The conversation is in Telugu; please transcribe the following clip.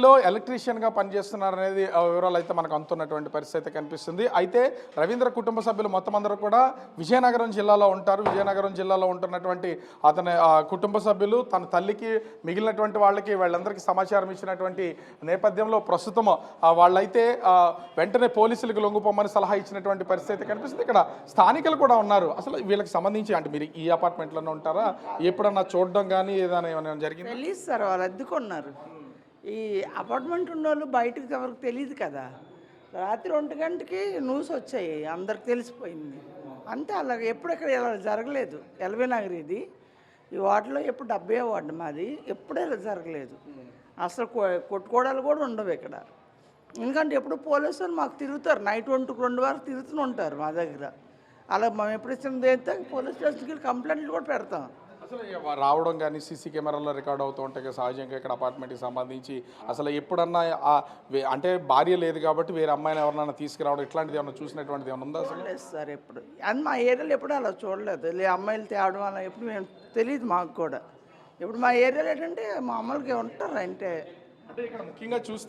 కంపెనీలో ఎలక్ట్రీషియన్గా పనిచేస్తున్నారనేది వివరాలు అయితే మనకు అందుతున్నటువంటి పరిస్థితి అయితే కనిపిస్తుంది. అయితే రవీంద్ర కుటుంబ సభ్యులు మొత్తం అందరూ కూడా విజయనగరం జిల్లాలో ఉంటారు. విజయనగరం జిల్లాలో ఉంటున్నటువంటి అతని కుటుంబ సభ్యులు తన తల్లికి మిగిలినటువంటి వాళ్ళందరికీ సమాచారం ఇచ్చినటువంటి నేపథ్యంలో ప్రస్తుతం వాళ్ళైతే వెంటనే పోలీసులకు లొంగిపోమని సలహా ఇచ్చినటువంటి పరిస్థితి కనిపిస్తుంది. ఇక్కడ స్థానికులు కూడా ఉన్నారు. అసలు వీళ్ళకి సంబంధించి అంటే మీరు ఈ అపార్ట్మెంట్లోనే ఉంటారా? ఎప్పుడన్నా చూడడం కానీ ఏమైనా జరిగింది? తెలియదు సార్, వాళ్ళు అద్దెకున్నారు. ఈ అపార్ట్మెంట్ ఉన్న వాళ్ళు బయటకు ఎవరికి తెలియదు కదా. రాత్రి 1 గంటకి న్యూస్ వచ్చాయి, అందరికి తెలిసిపోయింది. అంతే, అలాగే ఎప్పుడెక్కడ ఇలా జరగలేదు. ఎల్బీ నగర్ ఇది, ఈ వార్డులో ఎప్పుడు 70వ వార్డు మాది, ఎప్పుడూ ఇలా జరగలేదు. అసలు కొట్టుకోవడాలు కూడా ఉండవు ఇక్కడ. ఎందుకంటే ఎప్పుడు పోలీసులు మాకు తిరుగుతారు, నైట్ 1-2 వరకు తిరుగుతూ ఉంటారు మా దగ్గర. అలా మేము ఎప్పుడు ఇచ్చిన అయితే పోలీస్ స్టేషన్కి కంప్లైంట్లు కూడా పెడతాం. అసలు రావడం కానీ సీసీ కెమెరాల్లో రికార్డ్ అవుతూ ఉంటాయి కదా సహజంగా ఇక్కడ అపార్ట్మెంట్కి సంబంధించి. అసలు ఎప్పుడన్నా అంటే భార్య లేదు కాబట్టి వేరే అమ్మాయిని ఎవరినైనా తీసుకురావడం ఇట్లాంటిది ఏమన్నా చూసినటువంటిది ఏమన్నా ఉందా? అసలు లేదు సార్, ఎప్పుడు అది మా ఏరియాలో ఎప్పుడు అలా చూడలేదు. అమ్మాయిలు తేవడం అలా ఎప్పుడు మేము తెలియదు మాకు కూడా. ఇప్పుడు మా ఏరియాలో ఏంటంటే మా అమ్మలకి ఉంటారు అంటే ఇక్కడ ముఖ్యంగా చూస్తే